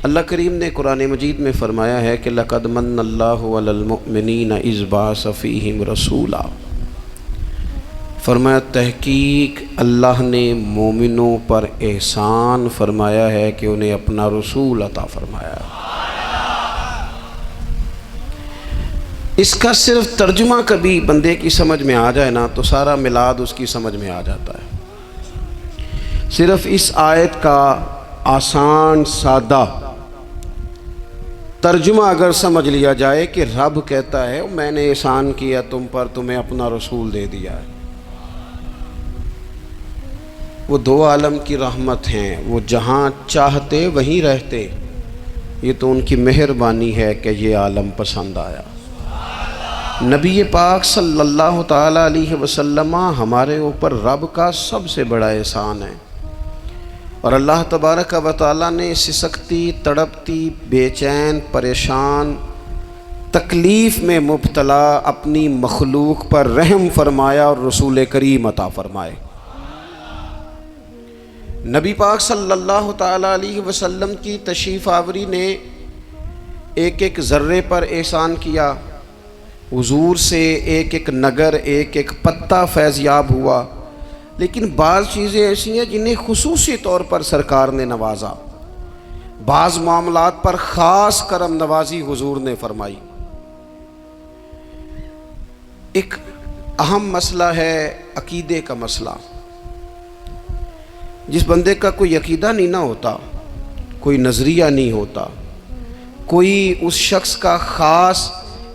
اللہ کریم نے قرآن مجید میں فرمایا ہے کہ لَقَدْ مَنَّ اللَّهُ عَلَى الْمُؤْمِنِينَ إِذْ بَعَثَ فِيهِمْ رَسُولًا، فرمایا تحقیق اللہ نے مومنوں پر احسان فرمایا ہے کہ انہیں اپنا رسول عطا فرمایا ہے۔ اس کا صرف ترجمہ کبھی بندے کی سمجھ میں آ جائے نا تو سارا میلاد اس کی سمجھ میں آ جاتا ہے۔ صرف اس آیت کا آسان سادہ ترجمہ اگر سمجھ لیا جائے کہ رب کہتا ہے میں نے احسان کیا تم پر، تمہیں اپنا رسول دے دیا ہے۔ وہ دو عالم کی رحمت ہیں، وہ جہاں چاہتے وہیں رہتے، یہ تو ان کی مہربانی ہے کہ یہ عالم پسند آیا۔ نبی پاک صلی اللہ تعالیٰ علیہ وسلم ہمارے اوپر رب کا سب سے بڑا احسان ہے، اور اللہ تبارک و تعالیٰ نے سسکتی، تڑپتی، بے چین، پریشان، تکلیف میں مبتلا اپنی مخلوق پر رحم فرمایا اور رسول کریم عطا فرمائے۔ نبی پاک صلی اللہ تعالیٰ علیہ وسلم کی تشریف آوری نے ایک ایک ذرے پر احسان کیا، حضور سے ایک ایک نگر، ایک ایک پتا فیضیاب ہوا، لیکن بعض چیزیں ایسی ہیں جنہیں خصوصی طور پر سرکار نے نوازا، بعض معاملات پر خاص کرم نوازی حضور نے فرمائی۔ ایک اہم مسئلہ ہے عقیدے کا مسئلہ۔ جس بندے کا کوئی عقیدہ نہیں نہ ہوتا، کوئی نظریہ نہیں ہوتا، کوئی اس شخص کا خاص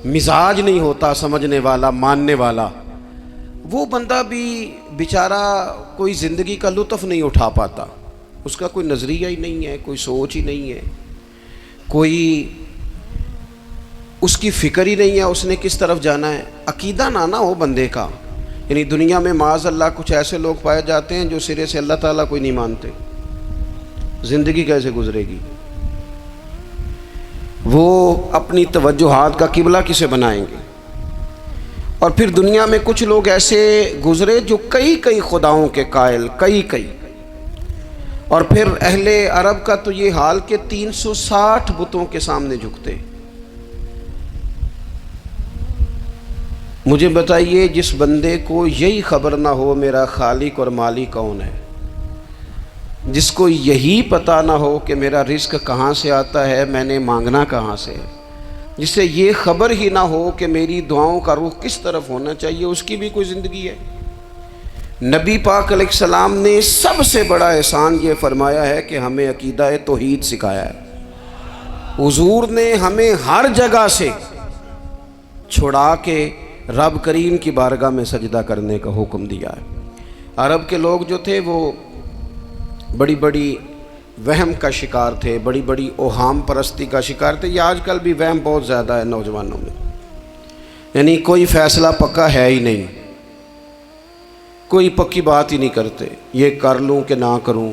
مزاج نہیں ہوتا سمجھنے والا، ماننے والا، وہ بندہ بھی بیچارہ کوئی زندگی کا لطف نہیں اٹھا پاتا۔ اس کا کوئی نظریہ ہی نہیں ہے، کوئی سوچ ہی نہیں ہے، کوئی اس کی فکر ہی نہیں ہے اس نے کس طرف جانا ہے۔ عقیدہ نہ ہو بندے کا، یعنی دنیا میں معاذ اللہ کچھ ایسے لوگ پائے جاتے ہیں جو سرے سے اللہ تعالیٰ کوئی نہیں مانتے، زندگی کیسے گزرے گی؟ وہ اپنی توجہات کا قبلہ کسے بنائیں گے؟ اور پھر دنیا میں کچھ لوگ ایسے گزرے جو کئی خداؤں کے قائل، کئی، اور پھر اہل عرب کا تو یہ حال کہ 360 بتوں کے سامنے جھکتے۔ مجھے بتائیے جس بندے کو یہی خبر نہ ہو میرا خالق اور مالک کون ہے، جس کو یہی پتہ نہ ہو کہ میرا رزق کہاں سے آتا ہے، میں نے مانگنا کہاں سے ہے، جس سے یہ خبر ہی نہ ہو کہ میری دعاؤں کا رخ کس طرف ہونا چاہیے، اس کی بھی کوئی زندگی ہے؟ نبی پاک علیہ السلام نے سب سے بڑا احسان یہ فرمایا ہے کہ ہمیں عقیدہ توحید سکھایا ہے۔ حضور نے ہمیں ہر جگہ سے چھڑا کے رب کریم کی بارگاہ میں سجدہ کرنے کا حکم دیا ہے۔ عرب کے لوگ جو تھے وہ بڑی وہم کا شکار تھے، بڑی اوہام پرستی کا شکار تھے۔ یہ آج کل بھی وہم بہت زیادہ ہے نوجوانوں میں، یعنی کوئی فیصلہ پکا ہے ہی نہیں، کوئی پکی بات ہی نہیں کرتے، یہ کر لوں کہ نہ کروں،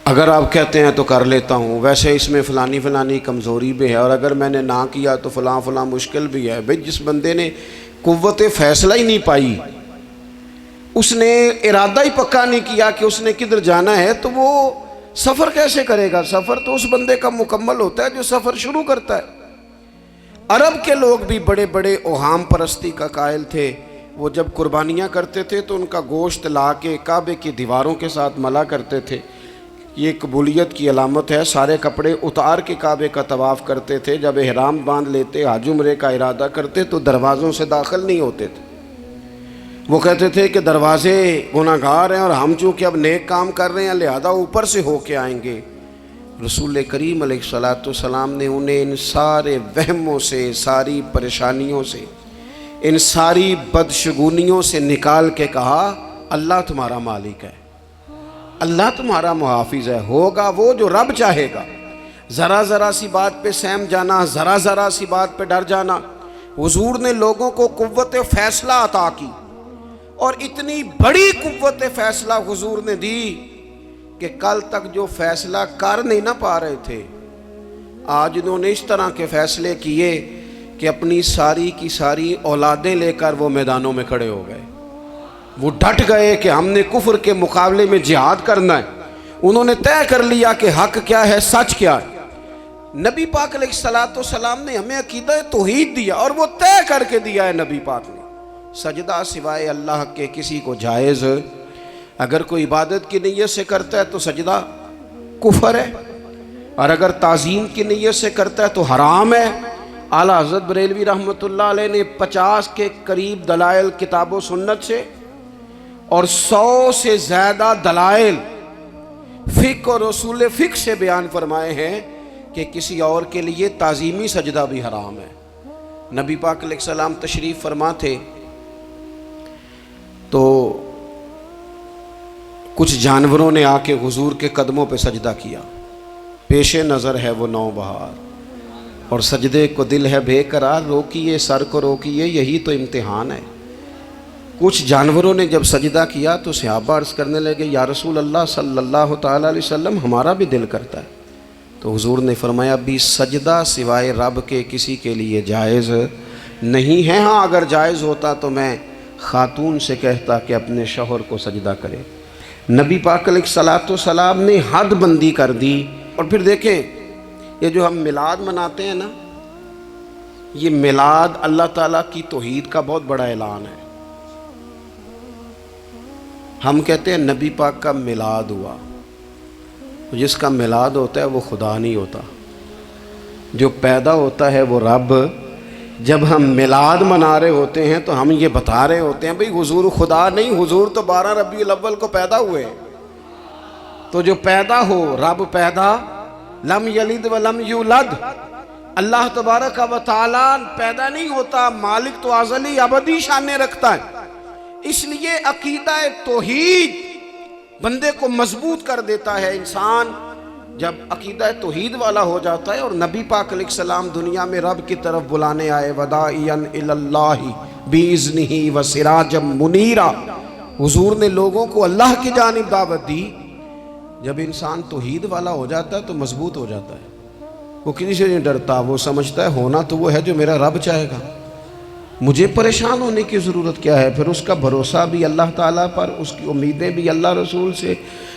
اگر آپ کہتے ہیں تو کر لیتا ہوں، ویسے اس میں فلانی کمزوری بھی ہے، اور اگر میں نے نہ کیا تو فلاں مشکل بھی ہے۔ بھئی جس بندے نے قوت فیصلہ ہی نہیں پائی، اس نے ارادہ ہی پکا نہیں کیا کہ اس نے کدھر جانا ہے، تو وہ سفر کیسے کرے گا؟ سفر تو اس بندے کا مکمل ہوتا ہے جو سفر شروع کرتا ہے۔ عرب کے لوگ بھی بڑے اوہام پرستی کا قائل تھے۔ وہ جب قربانیاں کرتے تھے تو ان کا گوشت لا کے کعبے کی دیواروں کے ساتھ ملا کرتے تھے، یہ قبولیت کی علامت ہے۔ سارے کپڑے اتار کے کعبے کا طواف کرتے تھے، جب احرام باندھ لیتے، حج عمرے کا ارادہ کرتے تو دروازوں سے داخل نہیں ہوتے تھے۔ وہ کہتے تھے کہ دروازے گناہگار ہیں اور ہم چونکہ اب نیک کام کر رہے ہیں لہذا اوپر سے ہو کے آئیں گے۔ رسول کریم علیہ الصلوۃ نے انہیں ان سارے وہموں سے، ساری پریشانیوں سے، ان ساری بدشگونیوں سے نکال کے کہا اللہ تمہارا مالک ہے، اللہ تمہارا محافظ ہے، ہوگا وہ جو رب چاہے گا۔ ذرا سی بات پہ سہم جانا، ذرا سی بات پہ ڈر جانا۔ حضور نے لوگوں کو قوت فیصلہ عطا کی، اور اتنی بڑی قوت فیصلہ حضور نے دی کہ کل تک جو فیصلہ کر نہیں نہ پا رہے تھے، آج انہوں نے اس طرح کے فیصلے کیے کہ اپنی ساری کی ساری اولادیں لے کر وہ میدانوں میں کھڑے ہو گئے۔ وہ ڈٹ گئے کہ ہم نے کفر کے مقابلے میں جہاد کرنا ہے۔ انہوں نے طے کر لیا کہ حق کیا ہے، سچ کیا ہے۔ نبی پاک علیہ الصلوۃ والسلام نے ہمیں عقیدہ توحید دیا، اور وہ طے کر کے دیا ہے نبی پاک نے، سجدہ سوائے اللہ کے کسی کو جائز، اگر کوئی عبادت کی نیت سے کرتا ہے تو سجدہ کفر ہے، اور اگر تعظیم کی نیت سے کرتا ہے تو حرام ہے۔ اعلیٰ حضرت بریلوی رحمۃ اللہ علیہ نے 50 کے قریب دلائل کتاب و سنت سے اور 100 سے زیادہ دلائل فقہ اور اصول فقہ سے بیان فرمائے ہیں کہ کسی اور کے لیے تعظیمی سجدہ بھی حرام ہے۔ نبی پاک علیہ السلام تشریف فرما تھے تو کچھ جانوروں نے آ کے حضور کے قدموں پہ سجدہ کیا، پیش نظر ہے وہ نوبہار، اور سجدے کو دل ہے بے قرار، روکیے سر کو روکیے، یہی تو امتحان ہے۔ کچھ جانوروں نے جب سجدہ کیا تو صحابہ عرض کرنے لگے، یا رسول اللہ صلی اللہ تعالیٰ علیہ وسلم ہمارا بھی دل کرتا ہے۔ تو حضور نے فرمایا، بھی سجدہ سوائے رب کے کسی کے لیے جائز نہیں ہے، ہاں اگر جائز ہوتا تو میں خاتون سے کہتا کہ اپنے شوہر کو سجدہ کرے۔ نبی پاک علیہ الصلوۃ والسلام نے حد بندی کر دی۔ اور پھر دیکھیں، یہ جو ہم میلاد مناتے ہیں نا، یہ میلاد اللہ تعالیٰ کی توحید کا بہت بڑا اعلان ہے۔ ہم کہتے ہیں نبی پاک کا میلاد ہوا، جس کا میلاد ہوتا ہے وہ خدا نہیں ہوتا، جو پیدا ہوتا ہے وہ رب۔ جب ہم میلاد منا رہے ہوتے ہیں تو ہم یہ بتا رہے ہوتے ہیں بھئی حضور خدا نہیں، حضور تو 12 ربیع الاول کو پیدا ہوئے، تو جو پیدا ہو رب پیدا، لم یلد ولم یولد، اللہ تبارک و تعالیٰ پیدا نہیں ہوتا، مالک تو ازلی ابدی شانیں رکھتا ہے۔ اس لیے عقیدہ توحید بندے کو مضبوط کر دیتا ہے۔ انسان جب عقیدہ توحید والا ہو جاتا ہے، اور نبی پاک علیہ السلام دنیا میں رب کی طرف بلانے آئے، وداعیا الی اللہ باذنہ وسراجا منیرا، حضور نے لوگوں کو اللہ کی جانب دعوت دی۔ جب انسان توحید والا ہو جاتا ہے تو مضبوط ہو جاتا ہے، وہ کسی سے نہیں ڈرتا، وہ سمجھتا ہے ہونا تو وہ ہے جو میرا رب چاہے گا، مجھے پریشان ہونے کی ضرورت کیا ہے۔ پھر اس کا بھروسہ بھی اللہ تعالیٰ پر، اس کی امیدیں بھی اللہ رسول سے،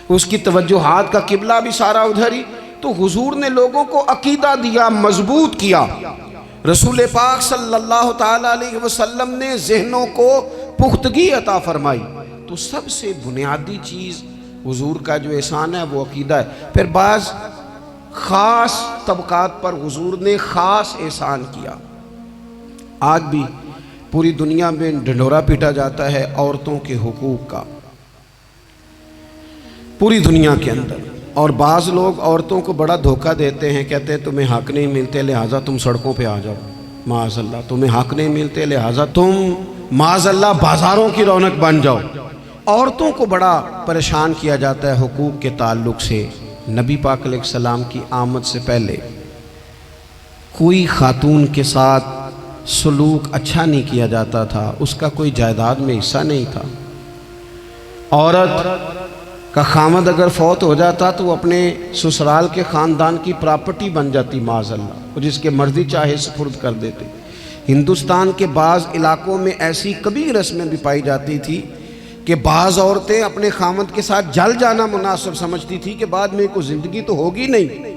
اس کی توجہات کا قبلہ بھی سارا ادھر ہی۔ تو حضور نے لوگوں کو عقیدہ دیا، مضبوط کیا۔ رسول پاک صلی اللہ تعالیٰ علیہ وسلم نے ذہنوں کو پختگی عطا فرمائی۔ تو سب سے بنیادی چیز حضور کا جو احسان ہے وہ عقیدہ ہے۔ پھر بعض خاص طبقات پر حضور نے خاص احسان کیا۔ آج بھی پوری دنیا میں ڈنڈورا پیٹا جاتا ہے عورتوں کے حقوق کا، پوری دنیا کے اندر، اور بعض لوگ عورتوں کو بڑا دھوکہ دیتے ہیں، کہتے ہیں تمہیں حق نہیں ملتے لہٰذا تم سڑکوں پہ آ جاؤ، معاذ اللہ، تمہیں حق نہیں ملتے لہٰذا تم معاذ اللہ بازاروں کی رونق بن جاؤ۔ عورتوں کو بڑا پریشان کیا جاتا ہے حقوق کے تعلق سے۔ نبی پاک علیہ السلام کی آمد سے پہلے کوئی خاتون کے ساتھ سلوک اچھا نہیں کیا جاتا تھا، اس کا کوئی جائیداد میں حصہ نہیں تھا۔ عورت کا خامد اگر فوت ہو جاتا تو وہ اپنے سسرال کے خاندان کی پراپرٹی بن جاتی، معاذ اللہ، اور جس کے مرضی چاہے سپرد کر دیتے۔ ہندوستان کے بعض علاقوں میں ایسی کبھی رسمیں بھی پائی جاتی تھی کہ بعض عورتیں اپنے خامد کے ساتھ جل جانا مناسب سمجھتی تھی کہ بعد میں کوئی زندگی تو ہوگی نہیں،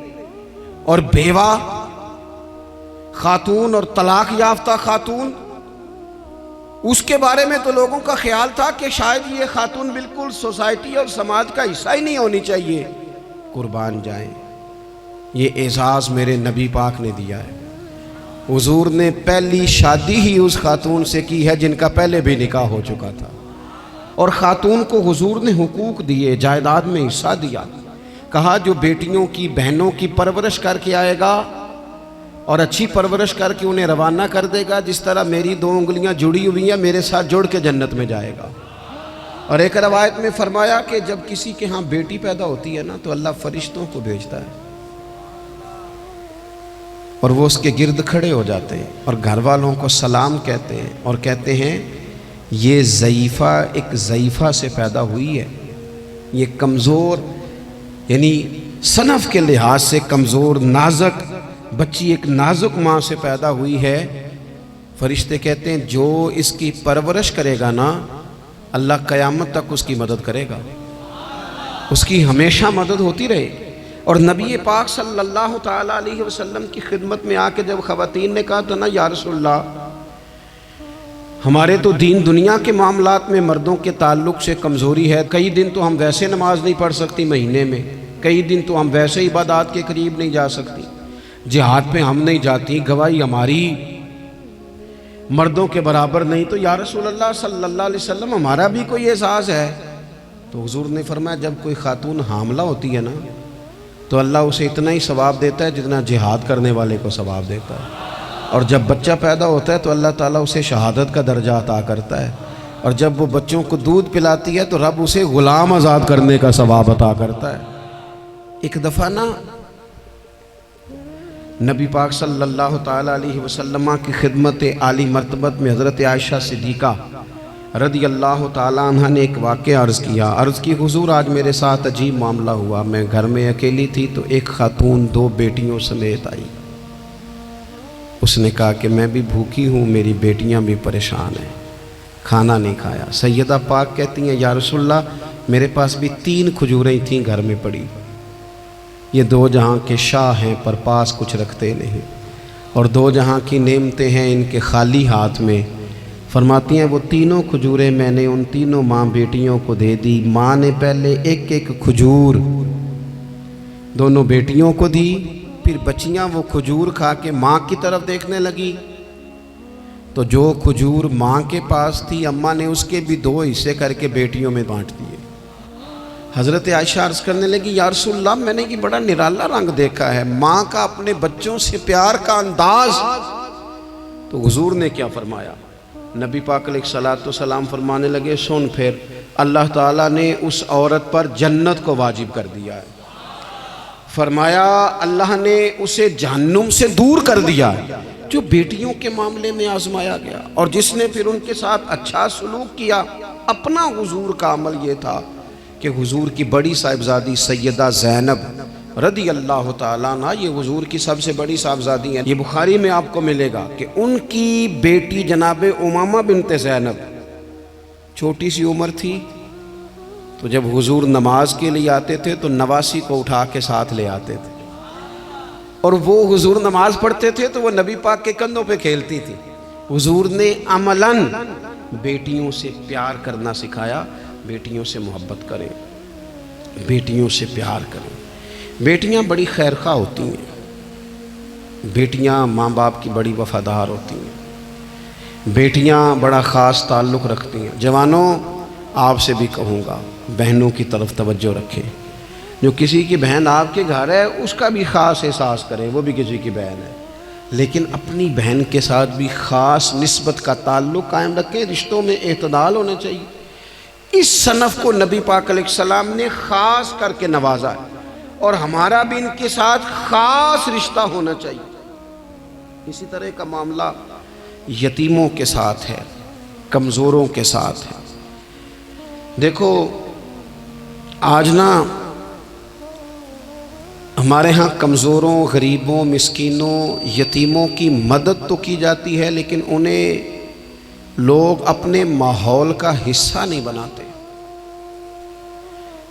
اور بیوہ خاتون اور طلاق یافتہ خاتون، اس کے بارے میں تو لوگوں کا خیال تھا کہ شاید یہ خاتون بالکل سوسائٹی اور سماج کا حصہ ہی نہیں ہونی چاہیے۔ قربان جائیں، یہ اعزاز میرے نبی پاک نے دیا ہے۔ حضور نے پہلی شادی ہی اس خاتون سے کی ہے جن کا پہلے بھی نکاح ہو چکا تھا، اور خاتون کو حضور نے حقوق دیے، جائیداد میں حصہ دیا۔ کہا جو بیٹیوں کی بہنوں کی پرورش کر کے آئے گا اور اچھی پرورش کر کے انہیں روانہ کر دے گا، جس طرح میری 2 انگلیاں جڑی ہوئی ہیں میرے ساتھ جڑ کے جنت میں جائے گا۔ اور ایک روایت میں فرمایا کہ جب کسی کے ہاں بیٹی پیدا ہوتی ہے نا تو اللہ فرشتوں کو بھیجتا ہے، اور وہ اس کے گرد کھڑے ہو جاتے ہیں اور گھر والوں کو سلام کہتے ہیں، اور کہتے ہیں یہ ضعیفہ ایک ضعیفہ سے پیدا ہوئی ہے، یہ کمزور، یعنی صنف کے لحاظ سے کمزور نازک بچی ایک نازک ماں سے پیدا ہوئی ہے۔ فرشتے کہتے ہیں جو اس کی پرورش کرے گا نا، اللہ قیامت تک اس کی مدد کرے گا۔ اس کی ہمیشہ مدد ہوتی رہے۔ اور نبی پاک صلی اللہ تعالیٰ علیہ وسلم کی خدمت میں آ کے جب خواتین نے کہا تو نا یا رسول اللہ، ہمارے تو دین دنیا کے معاملات میں مردوں کے تعلق سے کمزوری ہے، کئی دن تو ہم ویسے نماز نہیں پڑھ سکتی مہینے میں، کئی دن تو ہم ویسے عبادات کے قریب نہیں جا سکتی، جہاد پہ ہم نہیں جاتی، گواہی ہماری مردوں کے برابر نہیں، تو یا رسول اللہ صلی اللہ علیہ وسلم ہمارا بھی کوئی احساس ہے؟ تو حضور نے فرمایا جب کوئی خاتون حاملہ ہوتی ہے نا تو اللہ اسے اتنا ہی ثواب دیتا ہے جتنا جہاد کرنے والے کو ثواب دیتا ہے، اور جب بچہ پیدا ہوتا ہے تو اللہ تعالیٰ اسے شہادت کا درجہ عطا کرتا ہے، اور جب وہ بچوں کو دودھ پلاتی ہے تو رب اسے غلام آزاد کرنے کا ثواب عطا کرتا ہے۔ ایک دفعہ نا نبی پاک صلی اللہ تعالیٰ علیہ وسلم کی خدمت عالی مرتبت میں حضرت عائشہ صدیقہ رضی اللہ تعالیٰ عنہ نے ایک واقعہ عرض کیا، عرض کی حضور آج میرے ساتھ عجیب معاملہ ہوا، میں گھر میں اکیلی تھی تو ایک خاتون 2 بیٹیوں سمیت آئی، اس نے کہا کہ میں بھی بھوکی ہوں، میری بیٹیاں بھی پریشان ہیں، کھانا نہیں کھایا۔ سیدہ پاک کہتی ہیں یا رسول اللہ میرے پاس بھی 3 کھجوریں تھیں گھر میں پڑی، یہ 2 جہاں کے شاہ ہیں پر پاس کچھ رکھتے نہیں، اور 2 جہاں کی نعمتیں ہیں ان کے خالی ہاتھ میں۔ فرماتی ہیں وہ 3 کھجوریں میں نے ان 3 ماں بیٹیوں کو دے دی، ماں نے پہلے ایک کھجور دونوں بیٹیوں کو دی، پھر بچیاں وہ کھجور کھا کے ماں کی طرف دیکھنے لگی تو جو کھجور ماں کے پاس تھی اماں نے اس کے بھی 2 حصے کر کے بیٹیوں میں بانٹ دیے۔ حضرت عائشہ عرض کرنے لگی یا رسول اللہ میں نے یہ بڑا نرالا رنگ دیکھا ہے، ماں کا اپنے بچوں سے پیار کا انداز۔ تو حضور نے کیا فرمایا؟ نبی پاک علیہ الصلوۃ والسلام فرمانے لگے سن پھر اللہ تعالیٰ نے اس عورت پر جنت کو واجب کر دیا ہے، فرمایا اللہ نے اسے جہنم سے دور کر دیا ہے جو بیٹیوں کے معاملے میں آزمایا گیا، اور جس نے پھر ان کے ساتھ اچھا سلوک کیا۔ اپنا حضور کا عمل یہ تھا کہ حضور کی بڑی صاحبزادی سیدہ زینب رضی اللہ تعالیٰ عنہ، یہ حضور کی سب سے بڑی صاحبزادی ہیں، یہ بخاری میں آپ کو ملے گا کہ ان کی بیٹی جناب امامہ بنت زینب چھوٹی سی عمر تھی، تو جب حضور نماز کے لیے آتے تھے تو نواسی کو اٹھا کے ساتھ لے آتے تھے، اور وہ حضور نماز پڑھتے تھے تو وہ نبی پاک کے کندھوں پہ کھیلتی تھی۔ حضور نے عملاً بیٹیوں سے پیار کرنا سکھایا، بیٹیوں سے محبت کریں، بیٹیوں سے پیار کریں۔ بیٹیاں بڑی خیرخواہ ہوتی ہیں، بیٹیاں ماں باپ کی بڑی وفادار ہوتی ہیں، بیٹیاں بڑا خاص تعلق رکھتی ہیں۔ جوانوں آپ سے بھی کہوں گا بہنوں کی طرف توجہ رکھیں، جو کسی کی بہن آپ کے گھر ہے اس کا بھی خاص احساس کریں، وہ بھی کسی کی بہن ہے، لیکن اپنی بہن کے ساتھ بھی خاص نسبت کا تعلق قائم رکھیں، رشتوں میں اعتدال ہونا چاہیے۔ اس صنف کو نبی پاک علیہ السلام نے خاص کر کے نوازا ہے، اور ہمارا بھی ان کے ساتھ خاص رشتہ ہونا چاہیے۔ اسی طرح کا معاملہ یتیموں کے ساتھ ہے، کمزوروں کے ساتھ ہے۔ دیکھو آج نا ہمارے ہاں کمزوروں، غریبوں، مسکینوں، یتیموں کی مدد تو کی جاتی ہے، لیکن انہیں لوگ اپنے ماحول کا حصہ نہیں بناتے۔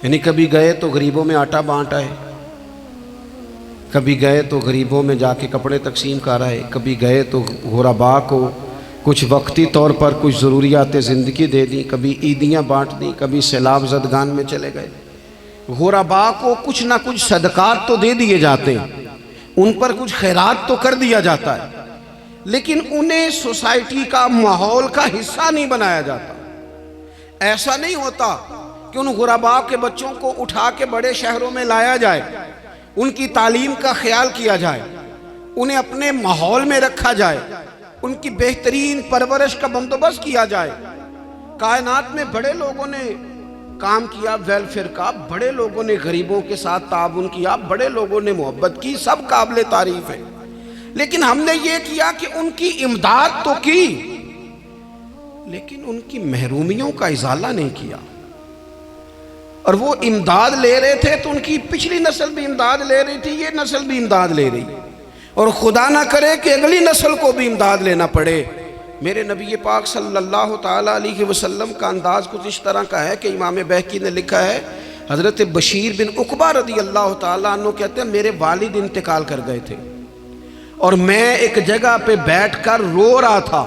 یعنی کبھی گئے تو غریبوں میں آٹا بانٹ آئے، کبھی گئے تو غریبوں میں جا کے کپڑے تقسیم کر آئے، کبھی گئے تو غرباء کو کچھ وقتی طور پر کچھ ضروریات زندگی دے دیں، کبھی عیدیاں بانٹ دیں، کبھی سیلاب زدگان میں چلے گئے۔ غرباء کو کچھ نہ کچھ صدقات تو دے دیے جاتے ہیں، ان پر کچھ خیرات تو کر دیا جاتا ہے، لیکن انہیں سوسائٹی کا ماحول کا حصہ نہیں بنایا جاتا۔ ایسا نہیں ہوتا کہ ان غرباء کے بچوں کو اٹھا کے بڑے شہروں میں لایا جائے، ان کی تعلیم کا خیال کیا جائے، انہیں اپنے ماحول میں رکھا جائے، ان کی بہترین پرورش کا بندوبست کیا جائے۔ کائنات میں بڑے لوگوں نے کام کیا ویلفیئر کا، بڑے لوگوں نے غریبوں کے ساتھ تعاون کیا، بڑے لوگوں نے محبت کی، سب قابل تعریف ہے، لیکن ہم نے یہ کیا کہ ان کی امداد تو کی، لیکن ان کی محرومیوں کا ازالہ نہیں کیا۔ اور وہ امداد لے رہے تھے تو ان کی پچھلی نسل بھی امداد لے رہی تھی، یہ نسل بھی امداد لے رہی، اور خدا نہ کرے کہ اگلی نسل کو بھی امداد لینا پڑے۔ میرے نبی پاک صلی اللہ تعالیٰ علیہ وسلم کا انداز کچھ اس طرح کا ہے کہ امام بہقی نے لکھا ہے حضرت بشیر بن عقبہ رضی اللہ تعالیٰ عنہ کہتے ہیں میرے والد انتقال کر گئے تھے اور میں ایک جگہ پہ بیٹھ کر رو رہا تھا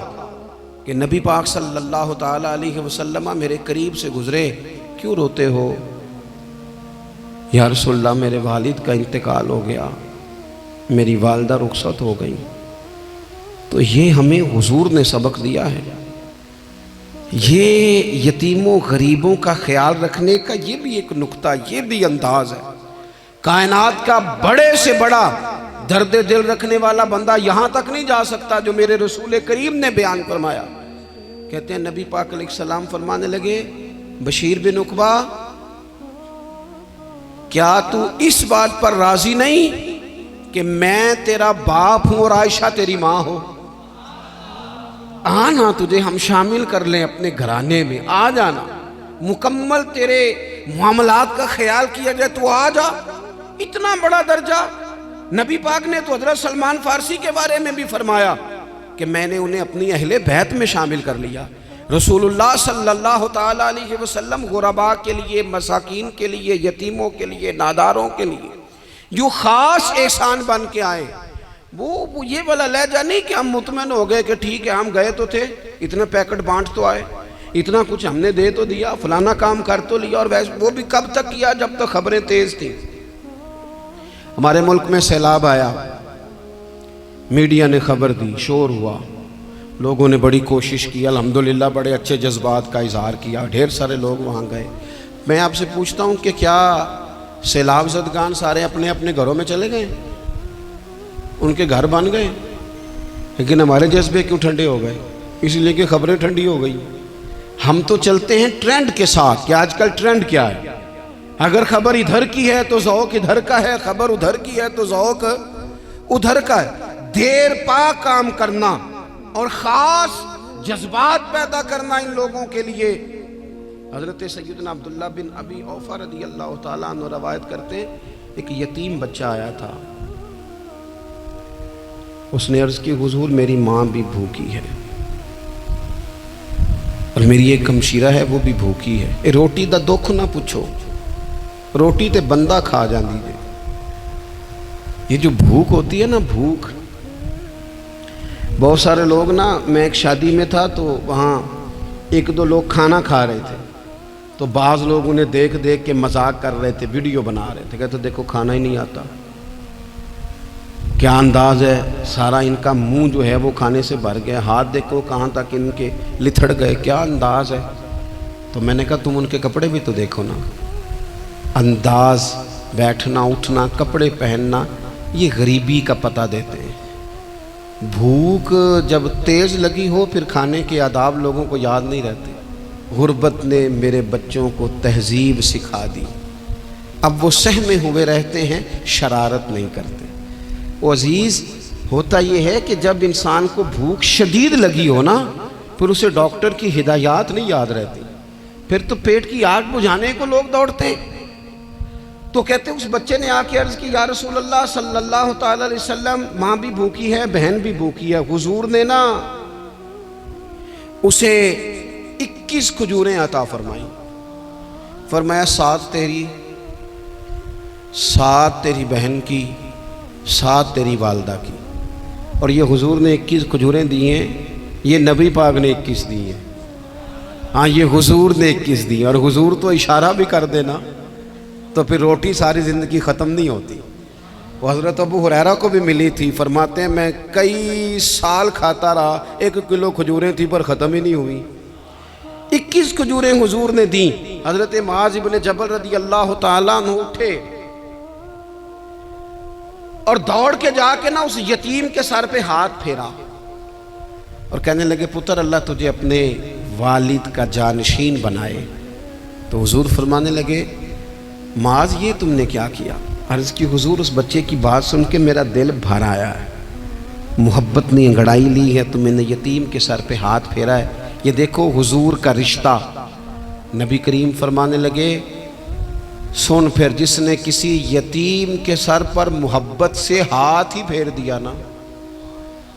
کہ نبی پاک صلی اللہ تعالیٰ علیہ وسلم میرے قریب سے گزرے، کیوں روتے ہو؟ یا رسول اللہ میرے والد کا انتقال ہو گیا، میری والدہ رخصت ہو گئی۔ تو یہ ہمیں حضور نے سبق دیا ہے، یہ یتیموں غریبوں کا خیال رکھنے کا یہ بھی ایک نقطہ، یہ بھی انداز ہے۔ کائنات کا بڑے سے بڑا درد دل رکھنے والا بندہ یہاں تک نہیں جا سکتا جو میرے رسول کریم نے بیان فرمایا۔ کہتے ہیں نبی پاک علیہ السلام فرمانے لگے بشیر بن عقبہ کیا تو اس بات پر راضی نہیں کہ میں تیرا باپ ہوں اور عائشہ تیری ماں ہو؟ آنا تجھے ہم شامل کر لیں اپنے گھرانے میں، آ جانا، مکمل تیرے معاملات کا خیال کیا جائے تو آ جا۔ اتنا بڑا درجہ نبی پاک نے تو حضرت سلمان فارسی کے بارے میں بھی فرمایا کہ میں نے انہیں اپنی اہل بیت میں شامل کر لیا۔ رسول اللہ صلی اللہ تعالیٰ علیہ وسلم غرباء کے لیے، مساکین کے لیے، یتیموں کے لیے، ناداروں کے لیے جو خاص احسان بن کے آئے، وہ یہ والا لہجہ نہیں کہ ہم مطمئن ہو گئے کہ ٹھیک ہے ہم گئے تو تھے، اتنا پیکٹ بانٹ تو آئے، اتنا کچھ ہم نے دے تو دیا، فلانا کام کر تو لیا، اور ویسے وہ بھی کب تک کیا جب تک خبریں تیز تھیں۔ ہمارے ملک میں سیلاب آیا، میڈیا نے خبر دی، شور ہوا، لوگوں نے بڑی کوشش کی، الحمدللہ بڑے اچھے جذبات کا اظہار کیا، ڈھیر سارے لوگ وہاں گئے۔ میں آپ سے پوچھتا ہوں کہ کیا سیلاب زدگان سارے اپنے اپنے گھروں میں چلے گئے؟ ان کے گھر بن گئے؟ لیکن ہمارے جذبے کیوں ٹھنڈے ہو گئے؟ اس لیے کہ خبریں ٹھنڈی ہو گئی۔ ہم تو چلتے ہیں ٹرینڈ کے ساتھ کہ آج کل ٹرینڈ کیا ہے، اگر خبر ادھر کی ہے تو ذوق ادھر کا ہے، خبر ادھر کی ہے تو ذوق ادھر کا ہے۔ دیر پا کام کرنا اور خاص جذبات پیدا کرنا ان لوگوں کے لیے۔ حضرت سیدنا عبداللہ بن ابی اوفا رضی اللہ تعالیٰ عنہ روایت کرتے ہیں ایک یتیم بچہ آیا تھا، اس نے عرض کی حضور میری ماں بھی بھوکی ہے اور میری ایک ہمشیرہ ہے وہ بھی بھوکی ہے، اے روٹی دا دکھ نہ پوچھو، روٹی تے بندہ کھا جاندی دے۔ یہ جو بھوک ہوتی ہے نا، بھوک، بہت سارے لوگ نا، میں ایک شادی میں تھا تو وہاں ایک دو لوگ کھانا کھا رہے تھے تو بعض لوگ انہیں دیکھ دیکھ کے مذاق کر رہے تھے، ویڈیو بنا رہے تھے، کہتے دیکھو کھانا ہی نہیں آتا، کیا انداز ہے، سارا ان کا منہ جو ہے وہ کھانے سے بھر گیا، ہاتھ دیکھو کہاں تک ان کے لتھڑ گئے، کیا انداز ہے۔ تو میں نے کہا تم ان کے کپڑے بھی تو دیکھو نا، انداز، بیٹھنا اٹھنا، کپڑے پہننا، یہ غریبی کا پتہ دیتے ہیں۔ بھوک جب تیز لگی ہو پھر کھانے کے آداب لوگوں کو یاد نہیں رہتے۔ غربت نے میرے بچوں کو تہذیب سکھا دی، اب وہ سہمے ہوئے رہتے ہیں، شرارت نہیں کرتے۔ وہ عزیز، ہوتا یہ ہے کہ جب انسان کو بھوک شدید لگی ہو نا، پھر اسے ڈاکٹر کی ہدایات نہیں یاد رہتی، پھر تو پیٹ کی آگ بجھانے کو لوگ دوڑتے ہیں۔ تو کہتے ہیں اس بچے نے آ کے عرض کی یا رسول اللہ صلی اللہ تعالی علیہ وسلم ماں بھی بھوکی ہے، بہن بھی بھوکی ہے۔ حضور نے نا اسے 21 کھجوریں عطا فرمائیں، فرمایا 7 تیری، 7 تیری بہن کی، 7 تیری والدہ کی۔ اور یہ حضور نے 21 کھجوریں دی ہیں، یہ نبی پاک نے 21 دی ہیں، ہاں یہ حضور نے 21 دی ہیں۔ اور حضور تو اشارہ بھی کر دینا تو پھر روٹی ساری زندگی ختم نہیں ہوتی۔ وہ حضرت ابو ہریرہ کو بھی ملی تھی، فرماتے ہیں میں کئی سال کھاتا رہا، 1 کلو کھجوریں تھی پر ختم ہی نہیں ہوئی۔ 21 کھجوریں حضور نے دیں۔ حضرت معاذ بن جبل رضی اللہ تعالیٰ عنہ اٹھے اور دوڑ کے جا کے نا اس یتیم کے سر پہ ہاتھ پھیرا اور کہنے لگے پتر اللہ تجھے اپنے والد کا جانشین بنائے۔ تو حضور فرمانے لگے معاذ یہ تم نے کیا کیا؟ عرض کی حضور اس بچے کی بات سن کے میرا دل بھر آیا ہے، محبت نے انگڑائی لی ہے تو میں نے یتیم کے سر پہ ہاتھ پھیرا ہے۔ یہ دیکھو حضور کا رشتہ۔ نبی کریم فرمانے لگے سن پھر جس نے کسی یتیم کے سر پر محبت سے ہاتھ ہی پھیر دیا نا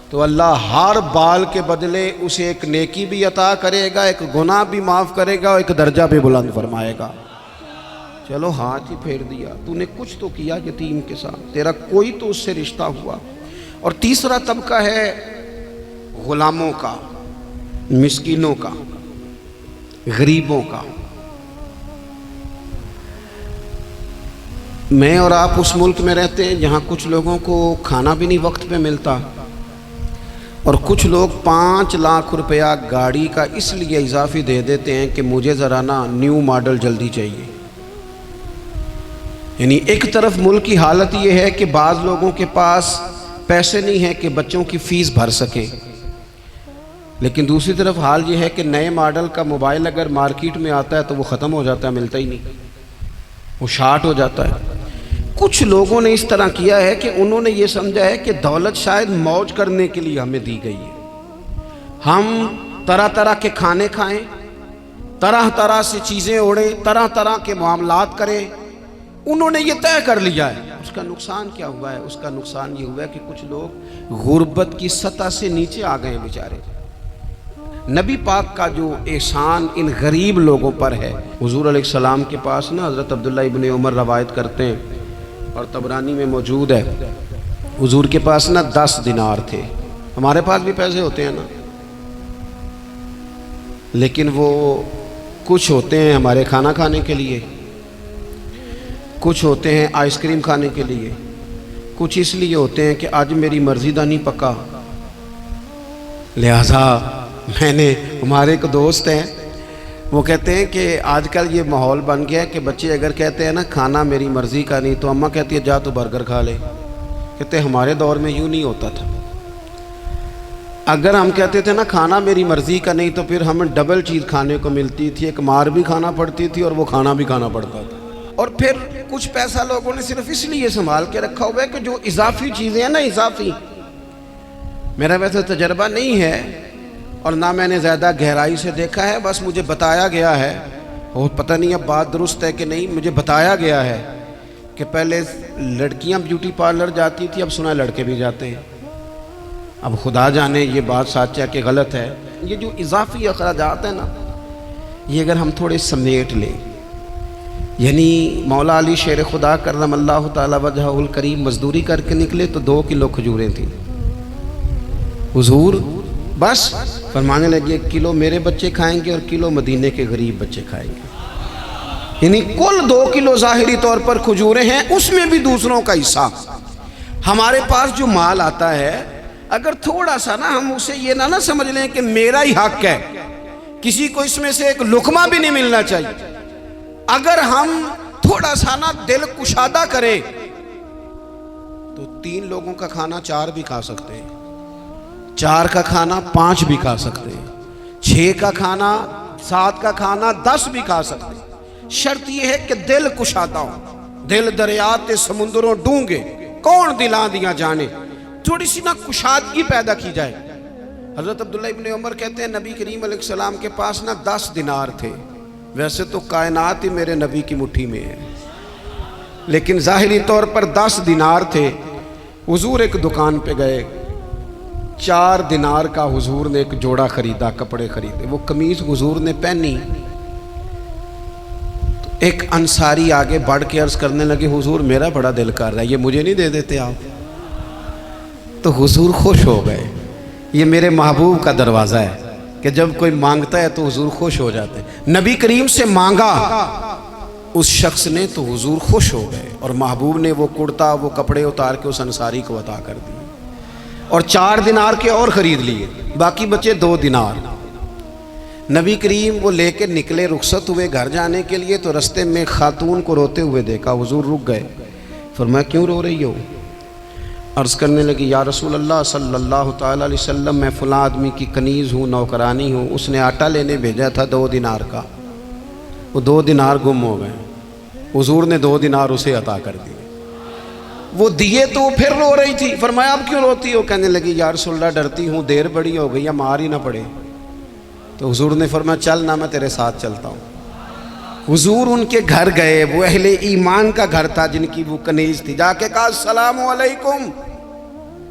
تو اللہ ہر بال کے بدلے اسے ایک نیکی بھی عطا کرے گا، ایک گناہ بھی معاف کرے گا اور ایک درجہ بھی بلند فرمائے گا۔ چلو ہاتھ ہی پھیر دیا، تو نے کچھ تو کیا یتیم کے ساتھ، تیرا کوئی تو اس سے رشتہ ہوا۔ اور تیسرا طبقہ ہے غلاموں کا، مسکینوں کا، غریبوں کا۔ میں اور آپ اس ملک میں رہتے ہیں جہاں کچھ لوگوں کو کھانا بھی نہیں وقت پہ ملتا، اور کچھ لوگ 5 لاکھ روپیہ گاڑی کا اس لیے اضافی دے دیتے ہیں کہ مجھے ذرا نا نیو ماڈل جلدی چاہیے۔ یعنی ایک طرف ملک کی حالت یہ ہے کہ بعض لوگوں کے پاس پیسے نہیں ہیں کہ بچوں کی فیس بھر سکیں، لیکن دوسری طرف حال یہ ہے کہ نئے ماڈل کا موبائل اگر مارکیٹ میں آتا ہے تو وہ ختم ہو جاتا ہے، ملتا ہی نہیں، وہ شارٹ ہو جاتا ہے۔ کچھ لوگوں نے اس طرح کیا ہے کہ انہوں نے یہ سمجھا ہے کہ دولت شاید موج کرنے کے لیے ہمیں دی گئی ہے، ہم طرح طرح کے کھانے کھائیں، طرح طرح سے چیزیں اوڑیں، طرح طرح کے معاملات کریں، انہوں نے یہ طے کر لیا ہے۔ اس کا نقصان کیا ہوا ہے؟ اس کا نقصان یہ ہوا ہے کہ کچھ لوگ غربت کی سطح سے نیچے آ گئے ہیں بیچارے۔ نبی پاک کا جو احسان ان غریب لوگوں پر ہے، حضور علیہ السلام کے پاس نا حضرت عبداللہ ابن عمر روایت کرتے ہیں اور طبرانی میں موجود ہے، حضور کے پاس نا 10 دینار تھے۔ ہمارے پاس بھی پیسے ہوتے ہیں نا، لیکن وہ کچھ ہوتے ہیں ہمارے کھانا کھانے کے لیے، کچھ ہوتے ہیں آئس کریم کھانے کے لیے، کچھ اس لیے ہوتے ہیں کہ آج میری مرضی دا نہیں پکا، لہذا میں نے، ہمارے ایک دوست ہیں وہ کہتے ہیں کہ آج کل یہ ماحول بن گیا ہے کہ بچے اگر کہتے ہیں نا کھانا میری مرضی کا نہیں، تو اماں کہتی ہے جا تو برگر کھا لے۔ کہتے ہیں ہمارے دور میں یوں نہیں ہوتا تھا، اگر ہم کہتے تھے نا کھانا میری مرضی کا نہیں تو پھر ہمیں ڈبل چیز کھانے کو ملتی تھی، ایک مار بھی کھانا پڑتی تھی اور وہ کھانا بھی کھانا پڑتا تھا۔ اور پھر کچھ پیسہ لوگوں نے صرف اس لیے سنبھال کے رکھا ہوا ہے کہ جو اضافی چیزیں ہیں نا، اضافی، میرا ویسے تجربہ نہیں ہے اور نہ میں نے زیادہ گہرائی سے دیکھا ہے، بس مجھے بتایا گیا ہے، اور پتہ نہیں اب بات درست ہے کہ نہیں، مجھے بتایا گیا ہے کہ پہلے لڑکیاں بیوٹی پارلر جاتی تھی، اب سنا لڑکے بھی جاتے ہیں۔ اب خدا جانے یہ بات سچ ہے کہ غلط ہے۔ یہ جو اضافی اخراجات ہیں نا، یہ اگر ہم تھوڑے سمیٹ لیں، یعنی مولا علی شیر خدا کرم اللہ تعالی وجہہ الکریم مزدوری کر کے نکلے تو 2 کلو کھجوریں تھیں، حضور بس فرمانے لگے 1 کلو میرے بچے کھائیں گے اور کلو مدینے کے غریب بچے کھائیں گے، یعنی کل 2 کلو ظاہری طور پر کھجوریں ہیں، اس میں بھی دوسروں کا حصہ۔ ہمارے پاس جو مال آتا ہے اگر تھوڑا سا نا ہم اسے یہ نہ سمجھ لیں کہ میرا ہی حق ہے، کسی کو اس میں سے ایک لقمہ بھی نہیں ملنا چاہیے، اگر ہم تھوڑا سا نا دل کشادہ کریں تو 3 لوگوں کا کھانا 4 بھی کھا سکتے ہیں، 4 کا کھانا 5 بھی کھا سکتے ہیں، 6 کا کھانا 7 کا کھانا 10 بھی کھا سکتے ہیں۔ شرط یہ ہے کہ دل کشادہ ہو، دل دریات سمندروں ڈونگے کون دلاں دیا جانے، تھوڑی سی نا کشادگی پیدا کی جائے۔ حضرت عبداللہ ابن عمر کہتے ہیں نبی کریم علیہ السلام کے پاس نا 10 دینار تھے، ویسے تو کائنات ہی میرے نبی کی مٹھی میں ہے، لیکن ظاہری طور پر 10 دینار تھے۔ حضور ایک دکان پہ گئے، 4 دینار کا حضور نے ایک جوڑا خریدا، کپڑے خریدے، وہ قمیض حضور نے پہنی، تو ایک انصاری آگے بڑھ کے عرض کرنے لگے حضور میرا بڑا دل کر رہا ہے، یہ مجھے نہیں دے دیتے آپ؟ تو حضور خوش ہو گئے، یہ میرے محبوب کا دروازہ ہے کہ جب کوئی مانگتا ہے تو حضور خوش ہو جاتے ہیں۔ نبی کریم سے مانگا اس شخص نے تو حضور خوش ہو گئے، اور محبوب نے وہ کرتا، وہ کپڑے اتار کے اس انصاری کو عطا کر دیے، اور 4 دینار کے اور خرید لیے، باقی بچے 2 دینار۔ نبی کریم وہ لے کے نکلے، رخصت ہوئے گھر جانے کے لیے، تو رستے میں خاتون کو روتے ہوئے دیکھا، حضور رک گئے، فرمایا کیوں رو رہی ہو؟ عرض کرنے لگی یا رسول اللہ صلی اللہ تعالیٰ علیہ وسلم میں فلاں آدمی کی کنیز ہوں، نوکرانی ہوں، اس نے آٹا لینے بھیجا تھا 2 دینار کا، وہ 2 دینار گم ہو گئے، حضور نے 2 دینار اسے عطا کر دیے، وہ دیے تو وہ پھر رو رہی تھی، فرمایا اب کیوں روتی ہو؟ کہنے لگی یا رسول اللہ ڈرتی ہوں دیر بڑی ہو گئی یا مار ہی نہ پڑے، تو حضور نے فرمایا چل نہ میں تیرے ساتھ چلتا ہوں۔ حضور ان کے گھر گئے، وہ اہل ایمان کا گھر تھا جن کی وہ کنیز تھی، جا کے کہا السلام علیکم،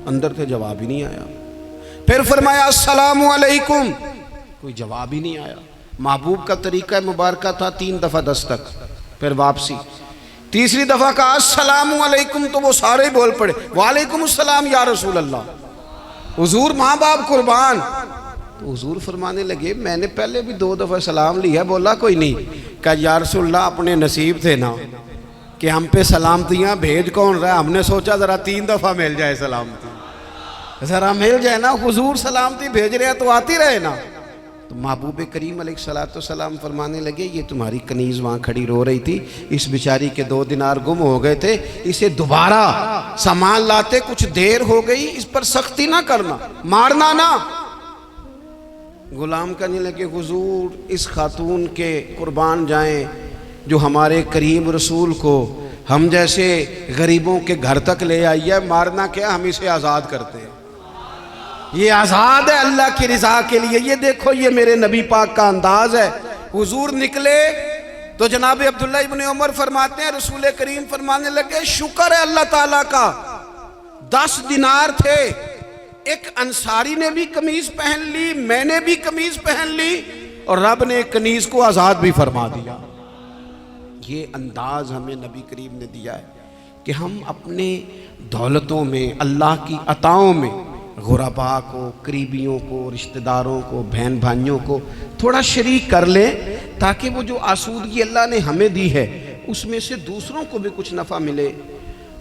اندر سے جواب ہی نہیں آیا، پھر فرمایا السلام علیکم، کوئی جواب ہی نہیں آیا۔ محبوب کا طریقہ مبارکہ تھا 3 دفعہ دستک، پھر واپسی، تیسری دفعہ کہا السلام علیکم تو وہ سارے بول پڑے وعلیکم السلام یا رسول اللہ، حضور ماں باپ قربان۔ تو حضور فرمانے لگے میں نے پہلے بھی 2 دفعہ سلام لیا، بولا کوئی نہیں؟ کہا یا رسول اللہ اپنے نصیب تھے نا کہ ہم پہ سلامتیاں بھیج کون رہا ہے، ہم نے سوچا ذرا 3 دفعہ مل جائے سلامتی، ذرا مل جائے نا، حضور سلامتی بھیج رہے ہیں تو آتی رہے نا۔ تو محبوب کریم علیہ السلام فرمانے لگے یہ تمہاری کنیز وہاں کھڑی رو رہی تھی، اس بیچاری کے 2 دینار گم ہو گئے تھے، اسے دوبارہ سامان لاتے کچھ دیر ہو گئی، اس پر سختی نہ کرنا، مارنا نہ۔ غلام کہنے لگے حضور اس خاتون کے قربان جائیں جو ہمارے کریم رسول کو ہم جیسے غریبوں کے گھر تک لے آئی ہے، مارنا کیا، ہم اسے آزاد کرتے ہیں، یہ آزاد ہے اللہ کی رضا کے لیے۔ یہ دیکھو یہ میرے نبی پاک کا انداز ہے۔ حضور نکلے تو جناب عبداللہ ابن عمر فرماتے ہیں رسول کریم فرمانے لگے شکر ہے اللہ تعالیٰ کا، 10 دینار تھے، ایک انصاری نے بھی قمیض پہن لی، میں نے بھی قمیض پہن لی، اور رب نے کنیز کو آزاد بھی فرما دیا۔ یہ انداز ہمیں نبی کریم نے دیا ہے کہ ہم اپنے دولتوں میں، اللہ کی عطاؤں میں غرباء کو، قریبیوں کو، رشتہ داروں کو، بہن بھائیوں کو تھوڑا شریک کر لیں، تاکہ وہ جو آسودگی اللہ نے ہمیں دی ہے اس میں سے دوسروں کو بھی کچھ نفع ملے۔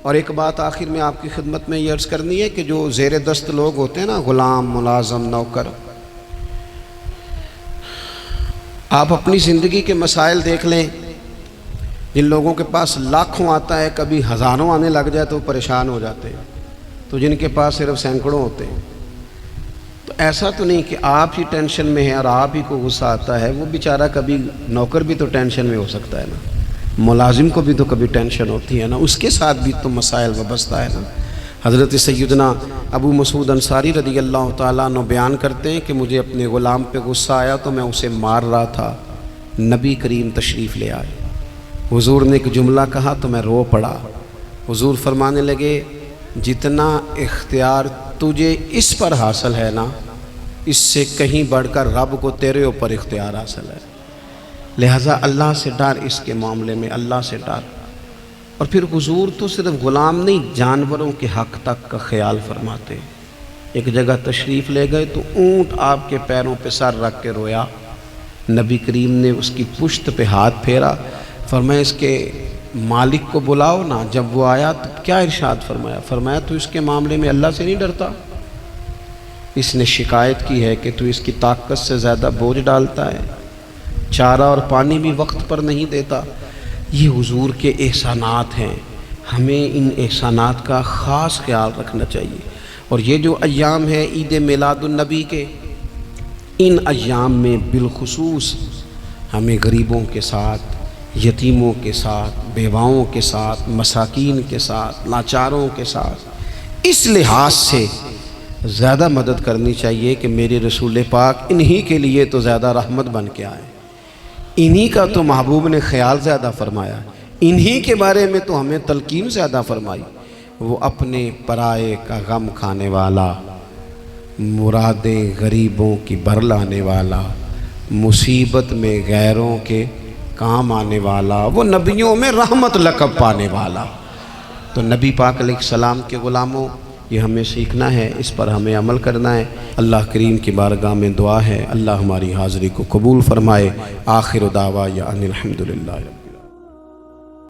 اور ایک بات آخر میں آپ کی خدمت میں یہ عرض کرنی ہے کہ جو زیر دست لوگ ہوتے ہیں نا، غلام، ملازم، نوکر، آپ اپنی زندگی کے مسائل دیکھ لیں، جن لوگوں کے پاس لاکھوں آتا ہے کبھی ہزاروں آنے لگ جائے تو پریشان ہو جاتے ہیں، تو جن کے پاس صرف سینکڑوں ہوتے ہیں، تو ایسا تو نہیں کہ آپ ہی ٹینشن میں ہیں اور آپ ہی کو غصہ آتا ہے، وہ بیچارہ کبھی نوکر بھی تو ٹینشن میں ہو سکتا ہے نا، ملازم کو بھی تو کبھی ٹینشن ہوتی ہے نا، اس کے ساتھ بھی تو مسائل وابستہ ہے نا۔ حضرت سیدنا ابو مسعود انصاری رضی اللہ تعالیٰ عنہ بیان کرتے ہیں کہ مجھے اپنے غلام پہ غصہ آیا تو میں اسے مار رہا تھا، نبی کریم تشریف لے آئے، حضور نے ایک جملہ کہا تو میں رو پڑا۔ حضور فرمانے لگے جتنا اختیار تجھے اس پر حاصل ہے نا، اس سے کہیں بڑھ کر رب کو تیرے اوپر اختیار حاصل ہے، لہٰذا اللہ سے ڈر، اس کے معاملے میں اللہ سے ڈر۔ اور پھر حضور تو صرف غلام نہیں، جانوروں کے حق تک کا خیال فرماتے۔ ایک جگہ تشریف لے گئے تو اونٹ آپ کے پیروں پہ سر رکھ کے رویا، نبی کریم نے اس کی پشت پہ ہاتھ پھیرا، فرمایا اس کے مالک کو بلاؤ نا۔ جب وہ آیا تو کیا ارشاد فرمایا؟ فرمایا تو اس کے معاملے میں اللہ سے نہیں ڈرتا، اس نے شکایت کی ہے کہ تو اس کی طاقت سے زیادہ بوجھ ڈالتا ہے، چارہ اور پانی بھی وقت پر نہیں دیتا۔ یہ حضور کے احسانات ہیں، ہمیں ان احسانات کا خاص خیال رکھنا چاہیے۔ اور یہ جو ایام ہے عید میلاد النبی کے، ان ایام میں بالخصوص ہمیں غریبوں کے ساتھ، یتیموں کے ساتھ، بیواؤں کے ساتھ، مساکین کے ساتھ، لاچاروں کے ساتھ اس لحاظ سے زیادہ مدد کرنی چاہیے کہ میرے رسول پاک انہی کے لیے تو زیادہ رحمت بن کے آئے، انہی کا تو محبوب نے خیال زیادہ فرمایا، انہی کے بارے میں تو ہمیں تلقین زیادہ فرمائی۔ وہ اپنے پرائے کا غم کھانے والا، مرادیں غریبوں کی بر لانے والا، مصیبت میں غیروں کے کام آنے والا، وہ نبیوں میں رحمت لقب پانے والا۔ تو نبی پاک علیہ السلام کے غلاموں، یہ ہمیں سیکھنا ہے، اس پر ہمیں عمل کرنا ہے۔ اللہ کریم کی بارگاہ میں دعا ہے اللہ ہماری حاضری کو قبول فرمائے۔ آخر دعوانا ان الحمدللہ۔